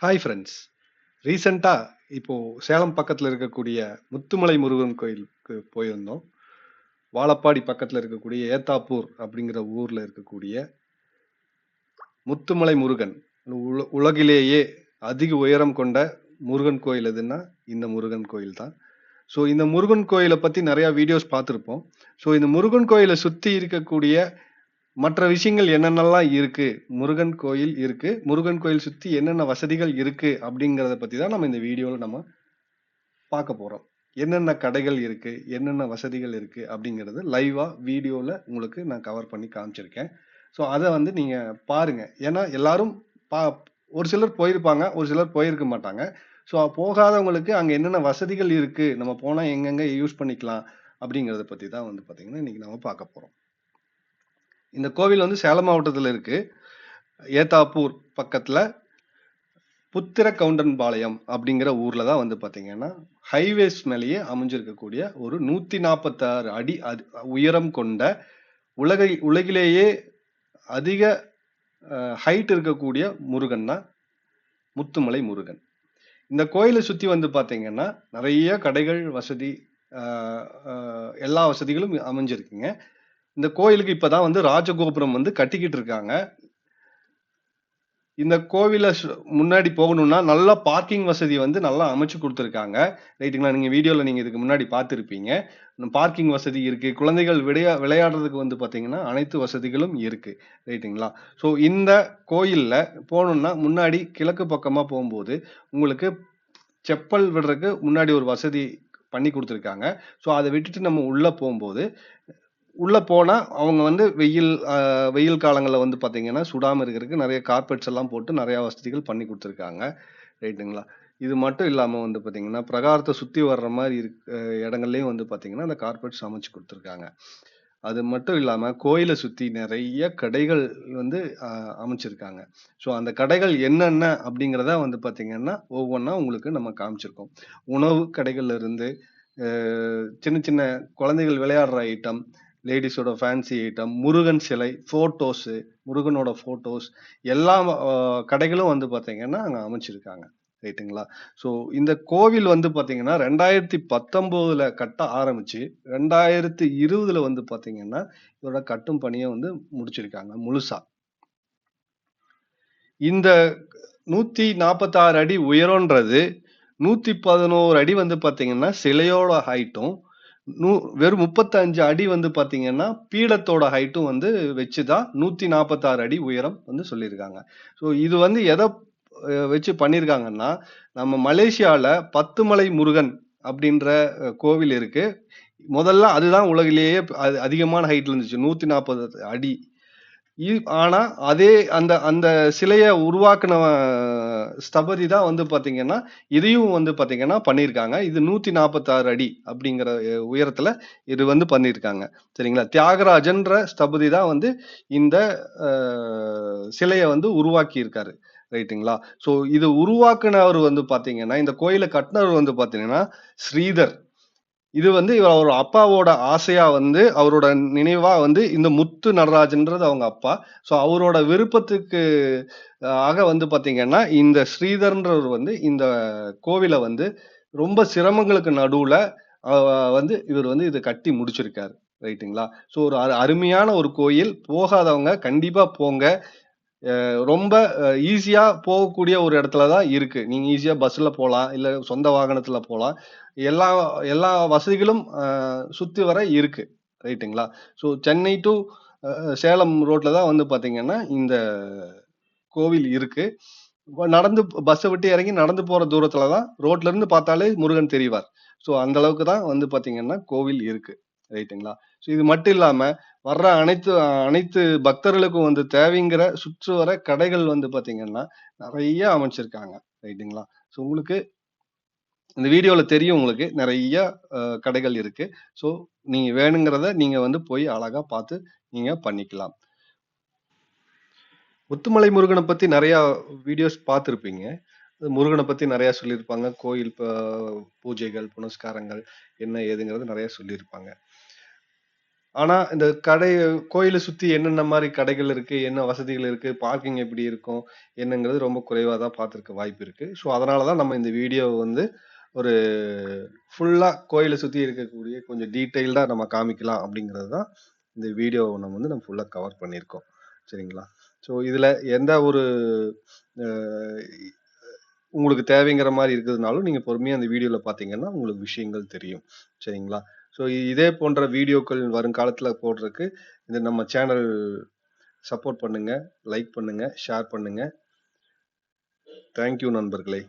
Hi friends. ரீசெண்டா இப்போ சேலம் பக்கத்துல இருக்கக்கூடிய முத்துமலை முருகன் கோயிலுக்கு போயிருந்தோம். வாழப்பாடி பக்கத்துல இருக்கக்கூடிய ஏத்தாப்பூர் அப்படிங்கிற ஊர்ல இருக்கக்கூடிய முத்துமலை முருகன், உலகிலேயே அதிக உயரம் கொண்ட முருகன் கோயில் எதுன்னா இந்த முருகன் கோயில் தான். ஸோ இந்த முருகன் கோயிலை பத்தி நிறைய வீடியோஸ் பார்த்துருப்போம். ஸோ இந்த முருகன் கோயிலை சுத்தி இருக்கக்கூடிய மற்ற விஷயங்கள் என்னென்னலாம் இருக்கு, முருகன் கோயில் இருக்கு, முருகன் கோயில் சுத்தி என்னென்ன வசதிகள் இருக்கு அப்படிங்கறத பத்தி தான் நம்ம இந்த வீடியோல நம்ம பார்க்க போறோம். என்னென்ன கடைகள் இருக்கு, என்னென்ன வசதிகள் இருக்கு அப்படிங்கறது லைவா வீடியோல உங்களுக்கு நான் கவர் பண்ணி காமிச்சிருக்கேன். ஸோ அதை வந்து நீங்க பாருங்க. ஏன்னா எல்லாரும் ஒரு சிலர் போயிருப்பாங்க, ஒரு சிலர் போயிருக்க மாட்டாங்க. ஸோ போகாதவங்களுக்கு அங்க என்னென்ன வசதிகள் இருக்கு, நம்ம போனா எங்கெங்க யூஸ் பண்ணிக்கலாம் அப்படிங்கறத பத்தி தான் வந்து பாத்தீங்கன்னா இன்னைக்கு நம்ம பார்க்க போறோம். இந்த கோவில் வந்து சேலம் மாவட்டத்துல இருக்கு. ஏத்தாப்பூர் பக்கத்துல புத்திர கவுண்டன்பாளையம் அப்படிங்கிற ஊர்ல தான் வந்து பாத்தீங்கன்னா ஹைவேஸ் மேலேயே அமைஞ்சிருக்கக்கூடிய ஒரு 146 அடி உயரம் கொண்ட உலகிலேயே அதிக ஹைட் இருக்கக்கூடிய முருகன் தான் முத்துமலை முருகன். இந்த கோயிலை சுத்தி வந்து பாத்தீங்கன்னா நிறைய கடைகள் வசதி, எல்லா வசதிகளும் அமைஞ்சிருக்குங்க. இந்த கோயிலுக்கு இப்பதான் வந்து ராஜகோபுரம் வந்து கட்டிக்கிட்டு இருக்காங்க. இந்த கோவில முன்னாடி போகணும்னா நல்லா பார்க்கிங் வசதி வந்து நல்லா அமைச்சு கொடுத்துருக்காங்க. ரைட்டுங்களா? நீங்க வீடியோல நீங்க இதுக்கு முன்னாடி பார்த்துருப்பீங்க. பார்க்கிங் வசதி இருக்கு. குழந்தைகள் விளையாடுறதுக்கு வந்து பாத்தீங்கன்னா அனைத்து வசதிகளும் இருக்கு. ரைட்டுங்களா? ஸோ இந்த கோயில்ல போகணும்னா முன்னாடி கிழக்கு பக்கமா போகும்போது உங்களுக்கு செப்பல் விடுறதுக்கு முன்னாடி ஒரு வசதி பண்ணி கொடுத்துருக்காங்க. ஸோ அதை விட்டுட்டு நம்ம உள்ள போகும்போது உள்ள போனா அவங்க வந்து வெயில் காலங்கள்ல வந்து பாத்தீங்கன்னா சுடாம இருக்கிறதுக்கு நிறைய கார்பெட்ஸ் எல்லாம் போட்டு நிறைய வசதிகள் பண்ணி கொடுத்துருக்காங்க. ரைட்டுங்களா? இது மட்டும் இல்லாம வந்து பாத்தீங்கன்னா பிரகாரத்தை சுத்தி வர்ற மாதிரி இடங்கள்லயும் வந்து பாத்தீங்கன்னா அந்த கார்பெட்ஸ் அமைச்சு கொடுத்துருக்காங்க. அது மட்டும் இல்லாம கோயிலை சுத்தி நிறைய கடைகள் வந்து அமைச்சிருக்காங்க. ஸோ அந்த கடைகள் என்னென்ன அப்படிங்கிறத வந்து பாத்தீங்கன்னா ஒவ்வொன்றா உங்களுக்கு நம்ம காமிச்சிருக்கோம். உணவு கடைகள்ல இருந்து சின்ன சின்ன குழந்தைகள் விளையாடுற ஐட்டம், லேடிஸோட ஃபேன்சி ஐட்டம், முருகன் சிலை, போட்டோஸ், முருகனோட போட்டோஸ் எல்லா கடைகளும் வந்து பாத்தீங்கன்னா அங்க அமைச்சிருக்காங்க. ரைட்டுங்களா? ஸோ இந்த கோவில் வந்து பாத்தீங்கன்னா 2019 கட்ட ஆரம்பிச்சு 2020 வந்து பாத்தீங்கன்னா இதோட கட்டும் பணியை வந்து முடிச்சிருக்காங்க முழுசா. இந்த 146 அடி உயரம்ன்றது 111 அடி வந்து பாத்தீங்கன்னா சிலையோட ஹைட்டும், வெறும் 35 அடி வந்து பாத்தீங்கன்னா பீடத்தோட ஹைட்டும் வந்து வச்சுதான் 146 அடி உயரம் வந்து சொல்லியிருக்காங்க. ஸோ இது வந்து எதை வச்சு பண்ணியிருக்காங்கன்னா நம்ம மலேசியால பத்துமலை முருகன் அப்படின்ற கோவில் இருக்கு. முதல்ல அதுதான் உலகிலேயே அதிகமான ஹைட்ல இருந்துச்சு, 140 அடி. ஆனா அதே அந்த அந்த சிலைய உருவாக்குன ஸ்தபதி தான் வந்து பாத்தீங்கன்னா இதையும் வந்து பாத்தீங்கன்னா பண்ணியிருக்காங்க. இது 146 அடி அப்படிங்கிற உயரத்துல இது வந்து பண்ணியிருக்காங்க. சரிங்களா? தியாகராஜன்ற ஸ்தபதி தான் வந்து இந்த சிலைய வந்து உருவாக்கி இருக்காரு. ரைட்டுங்களா? சோ இது உருவாக்குனவர் வந்து பாத்தீங்கன்னா இந்த கோயிலை கட்டினவர் வந்து பாத்தீங்கன்னா ஸ்ரீதர். இது வந்து அவர் அப்பாவோட ஆசையா வந்து அவரோட நினைவா வந்து இந்த முத்து நடராஜன்றது அவங்க அப்பா. சோ அவரோட விருப்பத்துக்கு ஆக வந்து பாத்தீங்கன்னா இந்த ஸ்ரீதர்ன்றவர் வந்து இந்த கோவிலை வந்து ரொம்ப சிரமங்களுக்கு நடுவுல வந்து இவர் வந்து இதை கட்டி முடிச்சிருக்காரு. ரைட்டுங்களா? சோ ஒரு அருமையான ஒரு கோயில். போகாதவங்க கண்டிப்பா போங்க. ரொம்ப ஈஸியா போகக்கூடிய ஒரு இடத்துலதான் இருக்கு. நீங்க ஈஸியா பஸ்ல போலாம், இல்ல சொந்த வாகனத்துல போலாம். எல்லா எல்லா வசதிகளும் சுத்தி வர இருக்கு. ரைட்டுங்களா? ஸோ சென்னை டு சேலம் ரோட்ல தான் வந்து பாத்தீங்கன்னா இந்த கோவில் இருக்கு. நடந்து பஸ்ஸை விட்டு இறங்கி நடந்து போற தூரத்துலதான் ரோட்ல இருந்து பார்த்தாலே முருகன் தெரிவார். ஸோ அந்த அளவுக்கு தான் வந்து பாத்தீங்கன்னா கோவில் இருக்கு. ரைட்டுங்களா? ஸோ இது மட்டும் இல்லாம வர்ற அனைத்து அனைத்து பக்தர்களுக்கும் வந்து தேவைங்கிற சுற்று வர கடைகள் வந்து பாத்தீங்கன்னா நிறைய அமைச்சிருக்காங்க. ரைட்டுங்களா? ஸோ உங்களுக்கு இந்த வீடியோல தெரியும், உங்களுக்கு நிறைய கடைகள் இருக்கு. ஸோ நீங்க வேணுங்கிறத நீங்க வந்து போய் அழகா பார்த்து நீங்க பண்ணிக்கலாம். முத்துமலை முருகனை பத்தி நிறைய வீடியோஸ் பார்த்துருப்பீங்க. முருகனை பத்தி நிறைய சொல்லியிருப்பாங்க. கோயில் பூஜைகள், புனஸ்காரங்கள் என்ன ஏதுங்கிறது நிறைய சொல்லியிருப்பாங்க. ஆனா இந்த கோயிலை சுத்தி என்னென்ன மாரி கடைகள் இருக்கு, என்ன வசதிகள் இருக்கு, பார்க்கிங் எப்படி இருக்கும், என்னங்கிறது ரொம்ப குறைவா தான் பார்த்திருக்க வாய்ப்பு இருக்கு. ஸோ அதனால தான் நம்ம இந்த வீடியோவ வந்து ஒரு ஃபுல்லா கோயில சுத்தி இருக்கக்கூடிய கொஞ்சம் டீட்டெயில்டா நம்ம காமிக்கலாம் அப்படிங்கிறது தான் இந்த வீடியோவ நம்ம ஃபுல்லா கவர் பண்ணியிருக்கோம். சரிங்களா? ஸோ இதுல எந்த ஒரு அ உங்களுக்கு தேவைங்கிற மாரி இருக்கிறதுனாலும், நீங்க பொறுமையா அந்த வீடியோல பார்த்தீங்கன்னா, உங்களுக்கு விஷயங்கள் தெரியும். சரிங்களா? ஸோ இதே போன்ற வீடியோக்கள் வருங்காலத்துல போடுறதுக்கு, இந்த நம்ம சேனல் சப்போர்ட் பண்ணுங்க, லைக் பண்ணுங்க, ஷேர் பண்ணுங்க. தேங்க் யூ நண்பர்களே!